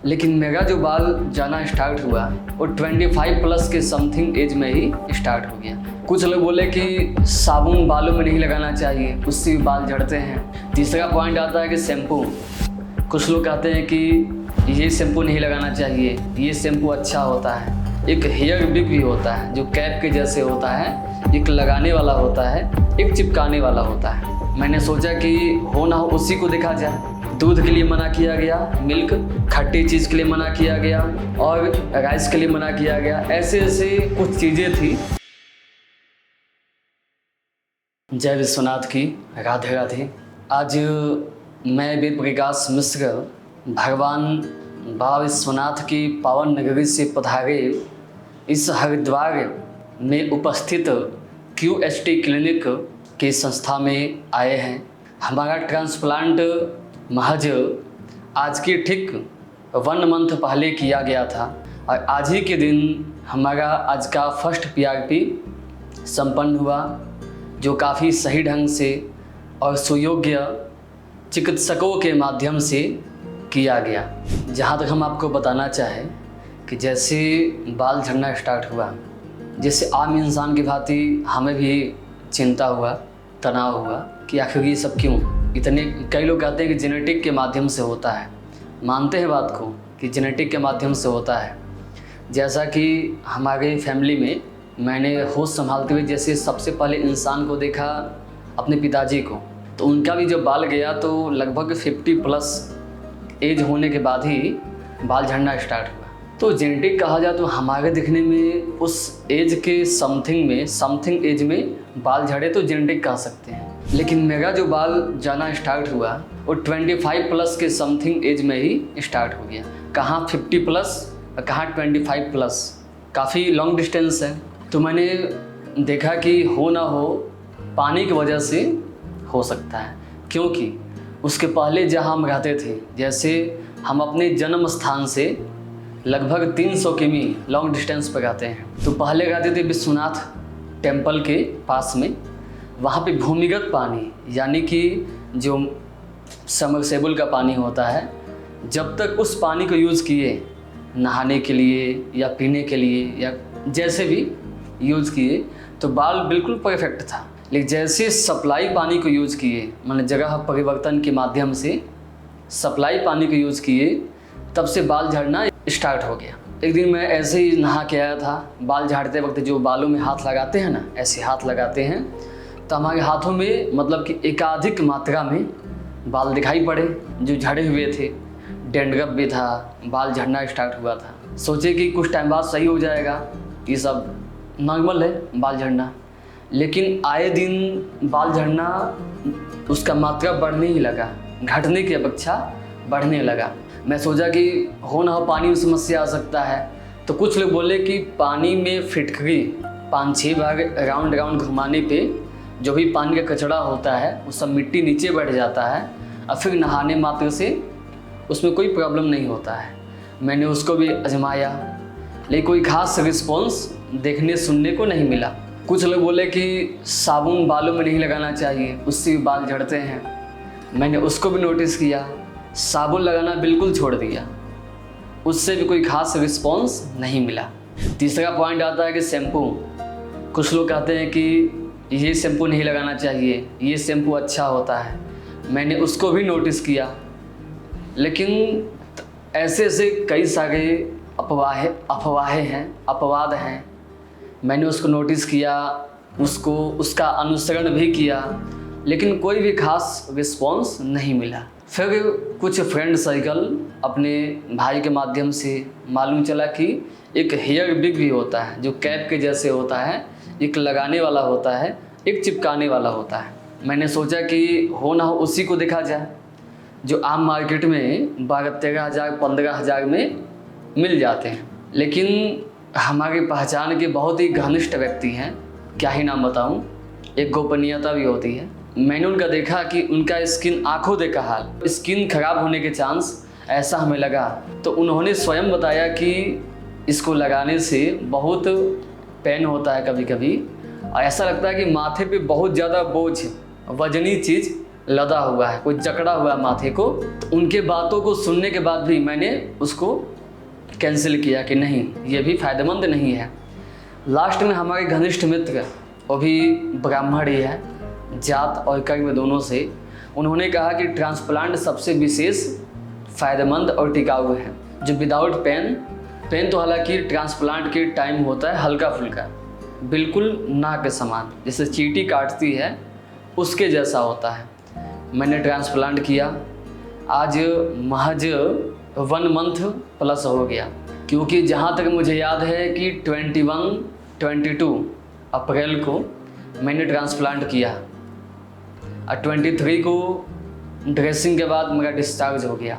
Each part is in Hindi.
लेकिन मेरा जो बाल जाना स्टार्ट हुआ वो 25 प्लस के समथिंग एज में ही स्टार्ट हो गया। कुछ लोग बोले कि साबुन बालों में नहीं लगाना चाहिए, उससे भी बाल झड़ते हैं। तीसरा पॉइंट आता है कि शैम्पू। कुछ लोग कहते हैं कि ये शैम्पू नहीं लगाना चाहिए, ये शैम्पू अच्छा होता है। एक हेयर विग भी होता है जो कैप के जैसे होता है, एक लगाने वाला होता है, एक चिपकाने वाला होता है। मैंने सोचा कि हो ना हो उसी को देखा जाए। दूध के लिए मना किया गया, मिल्क, खट्टी चीज़ के लिए मना किया गया और राइस के लिए मना किया गया। ऐसे ऐसे कुछ चीज़ें थी। जय विश्वनाथ की, राधे राधे। आज मैं वेद प्रकाश मिश्र भगवान बाबा विश्वनाथ की पावन नगरी से पधारे इस हरिद्वार में उपस्थित QST क्लिनिक के संस्था में आए हैं। हमारा ट्रांसप्लांट महज आज के ठीक 1 मंथ पहले किया गया था और आज ही के दिन हमारा आज का फर्स्ट PRP संपन्न हुआ, जो काफ़ी सही ढंग से और सुयोग्य चिकित्सकों के माध्यम से किया गया। जहाँ तक हम आपको बताना चाहें कि जैसे बाल झड़ना स्टार्ट हुआ, जैसे आम इंसान की भांति हमें भी चिंता हुआ, तनाव हुआ कि आखिर ये सब क्यों। इतने कई लोग कहते हैं कि जेनेटिक के माध्यम से होता है, मानते हैं बात को कि जेनेटिक के माध्यम से होता है। जैसा कि हमारे फैमिली में मैंने होश संभालते हुए जैसे सबसे पहले इंसान को देखा अपने पिताजी को, तो उनका भी जब बाल गया तो लगभग 50 प्लस एज होने के बाद ही बाल झड़ना स्टार्ट हुआ। तो जेनेटिक कहा जाए तो हमारे दिखने में उस एज के समथिंग एज में बाल झड़े तो जेनेटिक कह सकते हैं। लेकिन मेरा जो बाल जाना स्टार्ट हुआ वो 25 प्लस के समथिंग एज में ही स्टार्ट हो गया। कहाँ 50 प्लस और कहाँ 25 प्लस, काफ़ी लॉन्ग डिस्टेंस है। तो मैंने देखा कि हो ना हो पानी की वजह से हो सकता है, क्योंकि उसके पहले जहाँ हम रहते थे, जैसे हम अपने जन्म स्थान से लगभग 300 किमी लॉन्ग डिस्टेंस पर रहते हैं। तो पहले रहते थे विश्वनाथ टेम्पल के पास में। वहाँ पे भूमिगत पानी यानी कि जो सबमर्सिबल का पानी होता है, जब तक उस पानी को यूज़ किए नहाने के लिए या पीने के लिए या जैसे भी यूज़ किए तो बाल बिल्कुल परफेक्ट था। लेकिन जैसे सप्लाई पानी को यूज़ किए, मतलब जगह परिवर्तन के माध्यम से सप्लाई पानी को यूज़ किए, तब से बाल झड़ना स्टार्ट हो गया। एक दिन मैं ऐसे ही नहा के आया था, बाल झाड़ते वक्त जो बालों में हाथ लगाते हैं ना, ऐसे हाथ लगाते हैं, तो हमारे हाथों में मतलब कि एकाधिक मात्रा में बाल दिखाई पड़े जो झड़े हुए थे। डैंड्रफ भी था, बाल झड़ना स्टार्ट हुआ था। सोचे कि कुछ टाइम बाद सही हो जाएगा, ये सब नॉर्मल है बाल झड़ना। लेकिन आए दिन बाल झड़ना उसका मात्रा बढ़ने ही लगा, घटने की अपेक्षा बढ़ने लगा। मैं सोचा कि हो ना हो पानी में समस्या आ सकता है। तो कुछ लोग बोले कि पानी में फिटकरी 5-6 बार राउंड घुमाने पे जो भी पानी का कचरा होता है वो सब मिट्टी नीचे बैठ जाता है और फिर नहाने मात्र से उसमें कोई प्रॉब्लम नहीं होता है। मैंने उसको भी आजमाया, लेकिन कोई खास रिस्पॉन्स देखने सुनने को नहीं मिला। कुछ लोग बोले कि साबुन बालों में नहीं लगाना चाहिए, उससे भी बाल झड़ते हैं। मैंने उसको भी नोटिस किया, साबुन लगाना बिल्कुल छोड़ दिया, उससे भी कोई खास रिस्पॉन्स नहीं मिला। तीसरा पॉइंट आता है कि शैम्पू। कुछ लोग कहते हैं कि ये शैम्पू नहीं लगाना चाहिए, ये शैम्पू अच्छा होता है। मैंने उसको भी नोटिस किया, लेकिन ऐसे ऐसे कई सारे अपवाद हैं। मैंने उसको नोटिस किया, उसका अनुसरण भी किया, लेकिन कोई भी खास रिस्पॉन्स नहीं मिला। फिर कुछ फ्रेंड सर्कल अपने भाई के माध्यम से मालूम चला कि एक हेयर विग भी होता है जो कैप के जैसे होता है, एक लगाने वाला होता है, एक चिपकाने वाला होता है। मैंने सोचा कि हो ना हो उसी को देखा जाए, जो आम मार्केट में 12-13 हज़ार 15 हज़ार में मिल जाते हैं। लेकिन हमारी पहचान के बहुत ही घनिष्ठ व्यक्ति हैं, क्या ही नाम बताऊं, एक गोपनीयता भी होती है। मैंने उनका देखा कि उनका स्किन आंखों देखा हाल, स्किन खराब होने के चांस ऐसा हमें लगा। तो उन्होंने स्वयं बताया कि इसको लगाने से बहुत पेन होता है कभी कभी, और ऐसा लगता है कि माथे पे बहुत ज़्यादा बोझ, वजनी चीज़ लदा हुआ है, कोई जकड़ा हुआ है माथे को, तो उनके बातों को सुनने के बाद भी मैंने उसको कैंसिल किया कि नहीं, ये भी फ़ायदेमंद नहीं है। लास्ट में हमारे घनिष्ठ मित्र, वो भी ब्राह्मण ही है, जात और कर्म दोनों से, उन्होंने कहा कि ट्रांसप्लांट सबसे विशेष फ़ायदेमंद और टिकाऊ है, जो विदाउट पेन तो हालांकि ट्रांसप्लांट के टाइम होता है हल्का फुल्का, बिल्कुल ना के समान, जैसे चींटी काटती है उसके जैसा होता है। मैंने ट्रांसप्लांट किया, आज महज 1 मंथ प्लस हो गया, क्योंकि जहाँ तक मुझे याद है कि 22 अप्रैल को मैंने ट्रांसप्लांट किया और 23 को ड्रेसिंग के बाद मेरा डिस्चार्ज हो गया।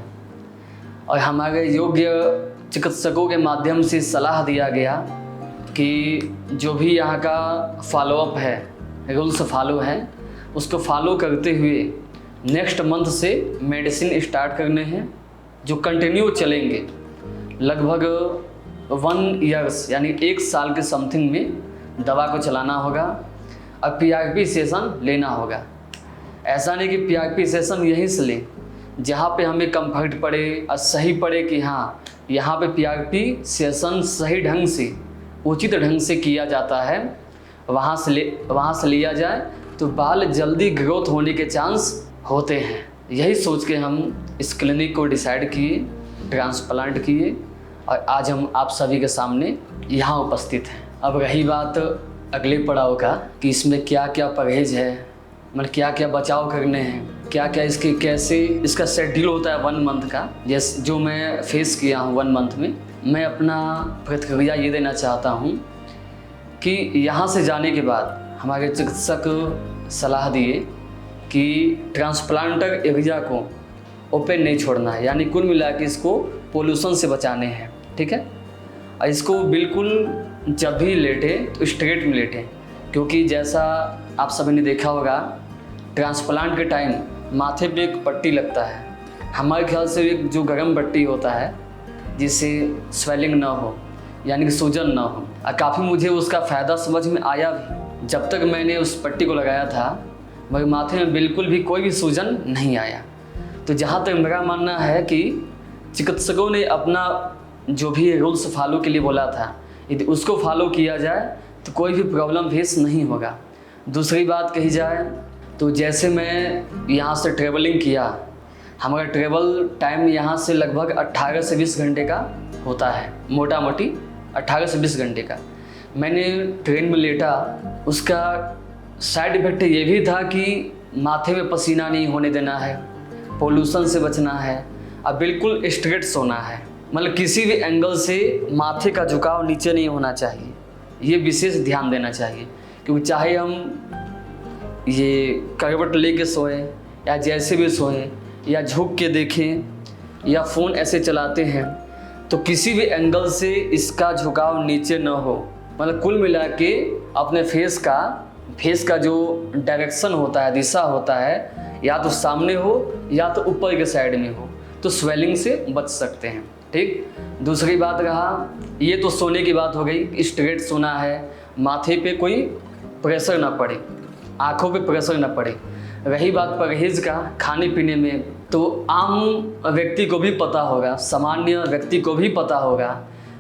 और हमारे योग्य चिकित्सकों के माध्यम से सलाह दिया गया कि जो भी यहाँ का फॉलोअप है, रूल्स फॉलो है, उसको फॉलो करते हुए नेक्स्ट मंथ से मेडिसिन स्टार्ट करने हैं, जो कंटिन्यू चलेंगे लगभग 1 ईयर्स यानी 1 साल के समथिंग में दवा को चलाना होगा और PRP सेशन लेना होगा। ऐसा नहीं कि PRP सेशन यहीं से लें, जहाँ पे हमें कंफर्ट पड़े और सही पड़े कि हाँ यहाँ पे PRP सेशन सही ढंग से, उचित ढंग से किया जाता है, वहाँ से लिया जाए तो बाल जल्दी ग्रोथ होने के चांस होते हैं। यही सोच के हम इस क्लिनिक को डिसाइड किए, ट्रांसप्लांट किए और आज हम आप सभी के सामने यहाँ उपस्थित हैं। अब रही बात अगले पड़ाव का कि इसमें क्या क्या परहेज है, मतलब क्या क्या बचाव करने हैं, क्या क्या इसका शेड्यूल होता है 1 मंथ का, जैसे जो मैं फेस किया हूँ 1 मंथ में। मैं अपना प्रतिक्रिया ये देना चाहता हूँ कि यहाँ से जाने के बाद हमारे चिकित्सक सलाह दिए कि ट्रांसप्लांटर एरिया को ओपन नहीं छोड़ना है, यानी कुल मिला के इसको पोल्यूशन से बचाने हैं, ठीक है। और इसको बिल्कुल जब भी लेटे तो स्ट्रेट में लेटे, क्योंकि जैसा आप सभी ने देखा होगा ट्रांसप्लांट के टाइम माथे पे एक पट्टी लगता है, हमारे ख्याल से एक जो गर्म पट्टी होता है जिससे स्वेलिंग ना हो, यानी कि सूजन ना हो। और काफ़ी मुझे उसका फ़ायदा समझ में आया भी। जब तक मैंने उस पट्टी को लगाया था मेरे माथे में बिल्कुल भी कोई भी सूजन नहीं आया। तो जहाँ तक मेरा मानना है कि चिकित्सकों ने अपना जो भी रूल्स फॉलो के लिए बोला था, यदि उसको फॉलो किया जाए तो कोई भी प्रॉब्लम फेस नहीं होगा। दूसरी बात कही जाए तो जैसे मैं यहाँ से ट्रेवलिंग किया, हमारा ट्रेवल टाइम यहाँ से लगभग 18 से 20 घंटे का होता है, मोटा मोटी 18 से 20 घंटे का। मैंने ट्रेन में लेटा, उसका साइड इफेक्ट ये भी था कि माथे में पसीना नहीं होने देना है, पोल्यूशन से बचना है और बिल्कुल स्ट्रेट सोना है, मतलब किसी भी एंगल से माथे का झुकाव नीचे नहीं होना चाहिए, ये विशेष ध्यान देना चाहिए। क्योंकि चाहे हम ये करवट लेके सोएं या जैसे भी सोएं या झुक के देखें या फ़ोन ऐसे चलाते हैं, तो किसी भी एंगल से इसका झुकाव नीचे न हो, मतलब कुल मिला के अपने फेस का जो डायरेक्शन होता है, दिशा होता है, या तो सामने हो या तो ऊपर के साइड में हो, तो स्वेलिंग से बच सकते हैं, ठीक। दूसरी बात रहा, ये तो सोने की बात हो गई, स्ट्रेट सोना है, माथे पे कोई प्रेशर ना पड़े, आँखों पे प्रेशर ना पड़े। रही बात परहेज का, खाने पीने में, तो आम व्यक्ति को भी पता होगा, सामान्य व्यक्ति को भी पता होगा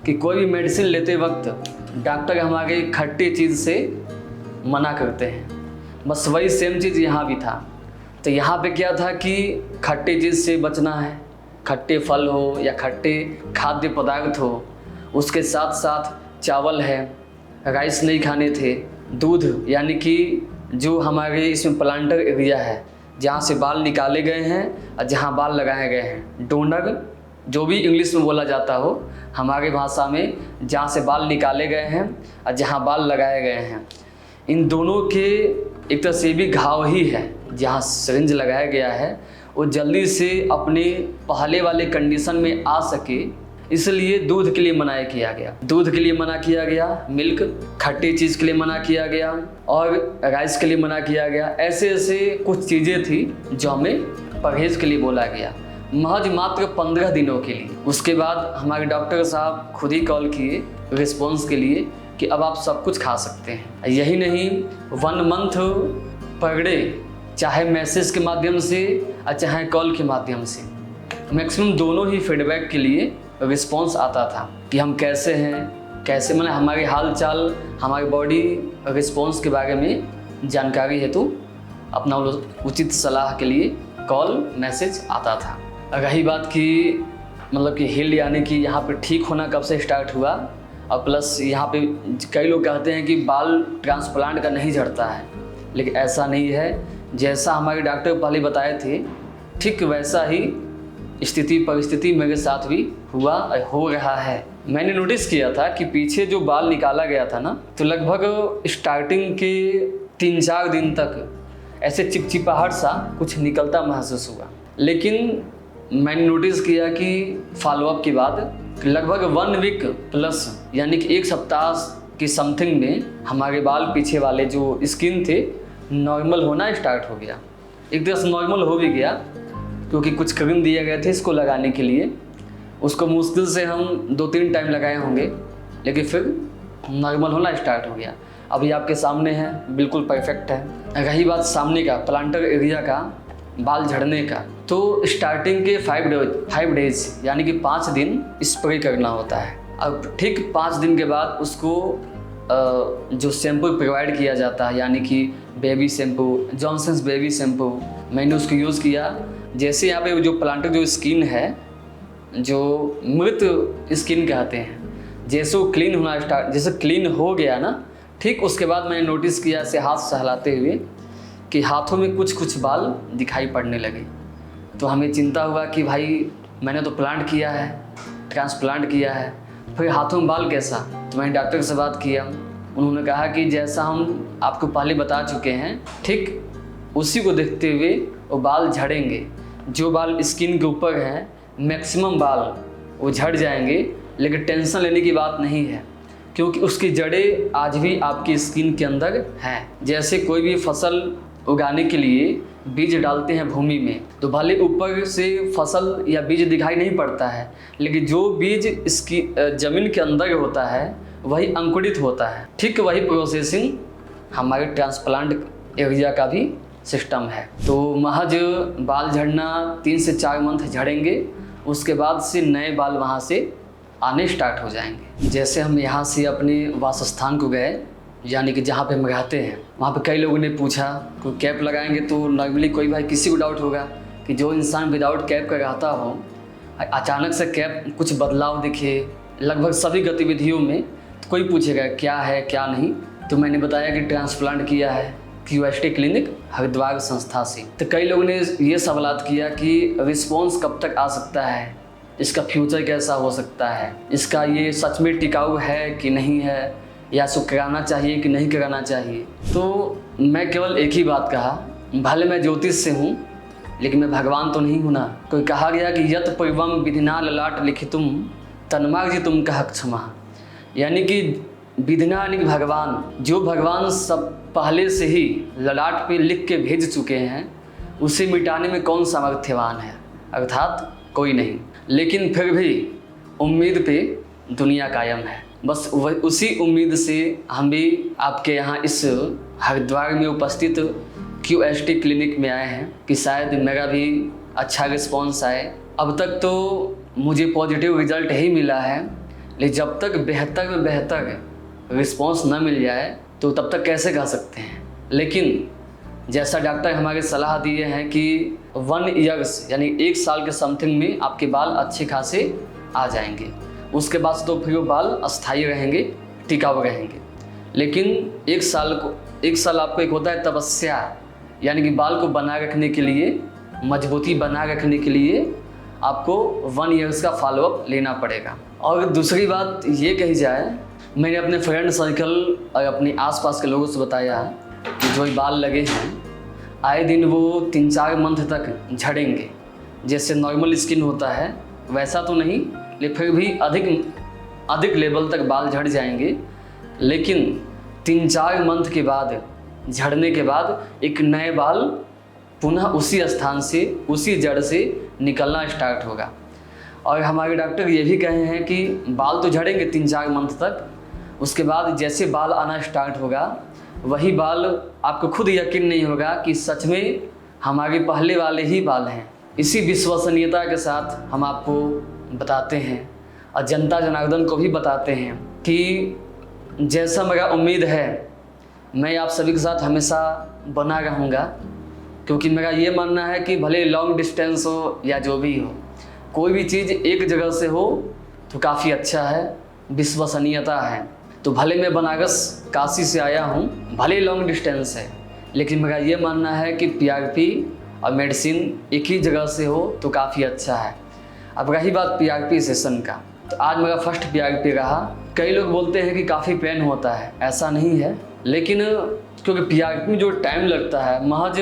कि कोई भी मेडिसिन लेते वक्त डॉक्टर हमारे खट्टी चीज़ से मना करते हैं। बस वही सेम चीज़ यहाँ भी था। तो यहाँ पे क्या था कि खट्टी चीज़ से बचना है, खट्टे फल हो या खट्टे खाद्य पदार्थ हो, उसके साथ साथ चावल है, राइस नहीं खाने थे, दूध, यानी कि जो हमारे इसमें प्लांटर एरिया है जहाँ से बाल निकाले गए हैं और जहाँ बाल लगाए गए हैं, डोनर जो भी इंग्लिश में बोला जाता हो, हमारी भाषा में जहाँ से बाल निकाले गए हैं और जहाँ बाल लगाए गए हैं, इन दोनों के एक तरह से भी घाव ही है। जहाँ सिरिंज लगाया गया है वो जल्दी से अपने पहले वाले कंडीशन में आ सके, इसलिए दूध के लिए मना किया गया, दूध के लिए मना किया गया, मिल्क, खट्टी चीज़ के लिए मना किया गया और राइस के लिए मना किया गया। ऐसे ऐसे कुछ चीज़ें थी जो हमें परहेज के लिए बोला गया, महज मात्र 15 दिनों के लिए। उसके बाद हमारे डॉक्टर साहब खुद ही कॉल किए रिस्पॉन्स के लिए कि अब आप सब कुछ खा सकते हैं। यही नहीं, 1 मंथ पर डे चाहे मैसेज के माध्यम से और चाहे कॉल के माध्यम से। मैक्सिमम दोनों ही फीडबैक के लिए रिस्पॉन्स आता था कि हम कैसे हैं, कैसे मतलब हमारे हाल चाल, हमारी बॉडी रिस्पॉन्स के बारे में जानकारी हेतु अपना उचित सलाह के लिए कॉल मैसेज आता था। रही बात की मतलब कि हिल यानी कि यहाँ पे ठीक होना कब से स्टार्ट हुआ, और प्लस यहाँ पे कई लोग कहते हैं कि बाल ट्रांसप्लांट का नहीं झड़ता है, लेकिन ऐसा नहीं है। जैसा हमारे डॉक्टर पहले बताए थे ठीक वैसा ही स्थिति परिस्थिति मेरे साथ भी हुआ हो रहा है। मैंने नोटिस किया था कि पीछे जो बाल निकाला गया था ना, तो लगभग स्टार्टिंग के 3-4 दिन तक ऐसे चिपचिपाहट सा कुछ निकलता महसूस हुआ, लेकिन मैंने नोटिस किया कि फॉलोअप के बाद लगभग 1 वीक प्लस यानी कि 1 सप्ताह की समथिंग में हमारे बाल पीछे वाले जो स्किन थे नॉर्मल होना स्टार्ट हो गया। एक तरह से नॉर्मल हो भी गया, क्योंकि कुछ क्रीम दिए गए थे इसको लगाने के लिए। उसको मुश्किल से हम 2-3 टाइम लगाए होंगे, लेकिन फिर नॉर्मल होना स्टार्ट हो गया। अभी आपके सामने है, बिल्कुल परफेक्ट है। रही बात सामने का प्लांटर एरिया का बाल झड़ने का, तो स्टार्टिंग के 5 डेज यानी कि 5 दिन स्प्रे करना होता है। अब ठीक 5 दिन के बाद उसको जो शैम्पू प्रोवाइड किया जाता है यानी कि baby shampoo, Johnson's baby shampoo, मैंने उसको यूज़ किया। जैसे यहाँ पे जो प्लांटर जो स्किन है, जो मृत स्किन कहते हैं, जैसे वो क्लीन होना जैसे क्लीन हो गया ना, ठीक उसके बाद मैंने नोटिस किया ऐसे हाथ सहलाते हुए कि हाथों में कुछ बाल दिखाई पड़ने लगे। तो हमें चिंता हुआ कि भाई मैंने तो प्लांट किया है, ट्रांसप्लांट किया है, फिर हाथों में बाल कैसा। तो मैंने डॉक्टर से बात किया, उन्होंने कहा कि जैसा हम आपको पहले बता चुके हैं ठीक उसी को देखते हुए वो बाल झड़ेंगे। जो बाल स्किन के ऊपर हैं मैक्सिमम बाल वो झड़ जाएंगे, लेकिन टेंशन लेने की बात नहीं है, क्योंकि उसकी जड़ें आज भी आपकी स्किन के अंदर हैं। जैसे कोई भी फसल उगाने के लिए बीज डालते हैं भूमि में, तो भले ऊपर से फसल या बीज दिखाई नहीं पड़ता है, लेकिन जो बीज इसकी ज़मीन के अंदर होता है वही अंकुरित होता है। ठीक वही प्रोसेसिंग हमारे ट्रांसप्लांट एरिया का भी सिस्टम है। तो महज बाल झड़ना 3 से 4 मंथ झड़ेंगे, उसके बाद से नए बाल वहाँ से आने स्टार्ट हो जाएंगे। जैसे हम यहाँ से अपने वासस्थान को गए, यानी कि जहाँ पे हम रहते हैं, वहाँ पे कई लोगों ने पूछा कोई कैप लगाएंगे, तो नॉर्मली कोई भाई किसी को डाउट होगा कि जो इंसान विदाउट कैप का रहता हो, अचानक से कैप कुछ बदलाव दिखे लगभग सभी गतिविधियों में, तो कोई पूछेगा क्या है क्या नहीं। तो मैंने बताया कि ट्रांसप्लांट किया है QST क्लिनिक हरिद्वार संस्था से। तो कई लोगों ने ये सवाल किया कि रिस्पॉन्स कब तक आ सकता है, इसका फ्यूचर कैसा हो सकता है, इसका ये सच में टिकाऊ है कि नहीं है, या इसको कराना चाहिए कि नहीं कराना चाहिए। तो मैं केवल एक ही बात कहा, भले मैं ज्योतिष से हूँ लेकिन मैं भगवान तो नहीं हूँ ना। कोई कहा गया कि यत पूर्वम विधिना ललाट लिखितुम तन्मार्जितुम कह क्षमा, यानी कि विधिना यानी कि भगवान, जो भगवान सब पहले से ही ललाट पे लिख के भेज चुके हैं, उसे मिटाने में कौन सामर्थ्यवान है, अर्थात कोई नहीं। लेकिन फिर भी उम्मीद पे दुनिया कायम है। बस उसी उम्मीद से हम भी आपके यहाँ इस हरिद्वार में उपस्थित QST क्लिनिक में आए हैं कि शायद मेरा भी अच्छा रिस्पॉन्स आए। अब तक तो मुझे पॉजिटिव रिजल्ट ही मिला है, लेकिन जब तक बेहतर में बेहतर रिस्पॉन्स न मिल जाए तो तब तक कैसे कह सकते हैं। लेकिन जैसा डॉक्टर हमारे सलाह दिए हैं कि 1 ईयर्स यानी 1 साल के समथिंग में आपके बाल अच्छे खासे आ जाएंगे, उसके बाद तो फिर वो बाल अस्थायी रहेंगे, टिकाऊ रहेंगे। लेकिन 1 साल आपको एक होता है तपस्या, यानी कि बाल को बनाए रखने के लिए, मजबूती बनाए रखने के लिए आपको 1 ईयर्स का फॉलोअप लेना पड़ेगा। और दूसरी बात ये कही जाए, मैंने अपने फ्रेंड सर्कल और अपने आसपास के लोगों से बताया कि जो बाल लगे हैं आए दिन वो 3-4 मंथ तक झड़ेंगे। जैसे नॉर्मल स्किन होता है वैसा तो नहीं, लेकिन फिर भी अधिक लेवल तक बाल झड़ जाएंगे। लेकिन 3-4 मंथ के बाद झड़ने के बाद एक नए बाल पुनः उसी स्थान से, उसी जड़ से निकलना स्टार्ट होगा। और हमारे डॉक्टर ये भी कहे हैं कि बाल तो झड़ेंगे 3-4 मंथ तक, उसके बाद जैसे बाल आना स्टार्ट होगा वही बाल आपको खुद यकीन नहीं होगा कि सच में हमारे पहले वाले ही बाल हैं। इसी विश्वसनीयता के साथ हम आपको बताते हैं और जनता जनार्दन को भी बताते हैं कि जैसा मेरा उम्मीद है मैं आप सभी के साथ हमेशा बना रहूँगा, क्योंकि मेरा ये मानना है कि भले लॉन्ग डिस्टेंस हो या जो भी हो, कोई भी चीज़ एक जगह से हो तो काफ़ी अच्छा है, विश्वसनीयता है। तो भले मैं बनारस काशी से आया हूँ, भले लॉन्ग डिस्टेंस है, लेकिन मेरा ये मानना है कि PRP और मेडिसिन एक ही जगह से हो तो काफ़ी अच्छा है। अब रही बात PRP सेशन का, तो आज मेरा फर्स्ट PRP रहा। कई लोग बोलते हैं कि काफ़ी पेन होता है, ऐसा नहीं है, लेकिन क्योंकि PRP में जो टाइम लगता है महज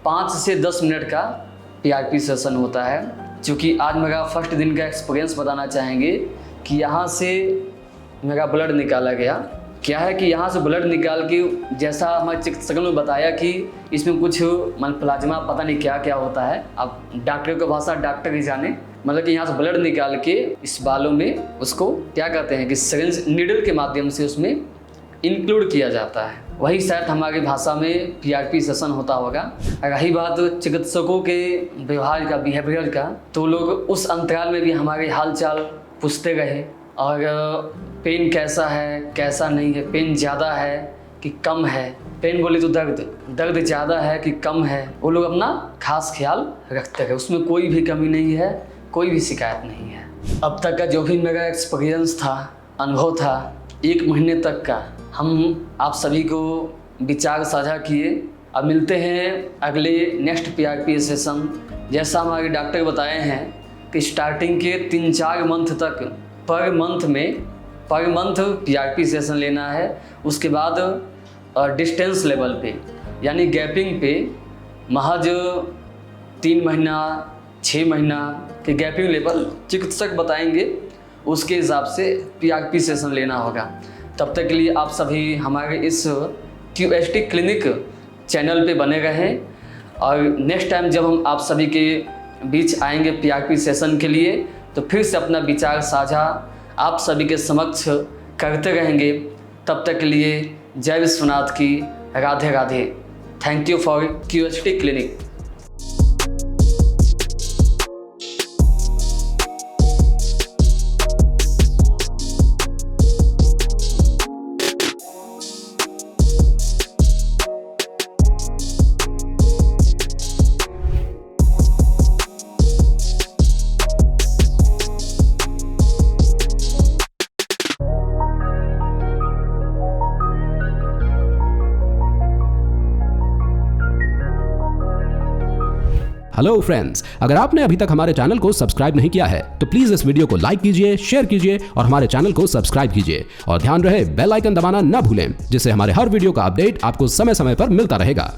5 से 10 मिनट का PRP सेशन होता है। क्योंकि आज मेरा फर्स्ट दिन का एक्सपीरियंस बताना चाहेंगे कि यहाँ से मेरा ब्लड निकाला गया। क्या है कि यहाँ से ब्लड निकाल के जैसा हमारे चिकित्सकों ने बताया कि इसमें कुछ प्लाज्मा पता नहीं क्या क्या होता है, अब डॉक्टर की भाषा डॉक्टर ही जाने, मतलब कि यहाँ से ब्लड निकाल के इस बालों में उसको क्या कहते हैं कि सिरिंज नीडल के माध्यम से उसमें इंक्लूड किया जाता है। वही शायद हमारी भाषा में PRP सेशन होता होगा। रही बात चिकित्सकों के व्यवहार का, बिहेवियर का, तो लोग उस अंतराल में भी हमारे हाल चाल पूछते रहे और पेन कैसा है कैसा नहीं है, पेन ज़्यादा है कि कम है, पेन बोले तो दर्द ज़्यादा है कि कम है, वो लोग अपना खास ख्याल रखते हैं। उसमें कोई भी कमी नहीं है, कोई भी शिकायत नहीं है। अब तक का जो भी मेरा एक्सपीरियंस था, अनुभव था, 1 महीने तक का, हम आप सभी को विचार साझा किए। अब मिलते हैं अगले नेक्स्ट PRP सेशन। जैसा हमारे डॉक्टर बताए हैं कि स्टार्टिंग के 3-4 मंथ तक पर मंथ PRP सेशन लेना है। उसके बाद डिस्टेंस लेवल पे यानी गैपिंग पे महज 3 महीना 6 महीना के गैपिंग लेवल चिकित्सक बताएंगे, उसके हिसाब से PRP सेशन लेना होगा। तब तक के लिए आप सभी हमारे इस QST क्लिनिक चैनल पे बने रहें और नेक्स्ट टाइम जब हम आप सभी के बीच आएंगे PRP सेशन के लिए तो फिर से अपना विचार साझा आप सभी के समक्ष करते रहेंगे। तब तक के लिए जय विश्वनाथ की, Radhe Radhe. Thank you for QST clinic. Hello friends, अगर आपने अभी तक हमारे चैनल को सब्सक्राइब नहीं किया है तो प्लीज इस वीडियो को लाइक कीजिए, शेयर कीजिए और हमारे चैनल को सब्सक्राइब कीजिए और ध्यान रहे बेल आइकन दबाना ना भूलें, जिससे हमारे हर वीडियो का अपडेट आपको समय समय पर मिलता रहेगा।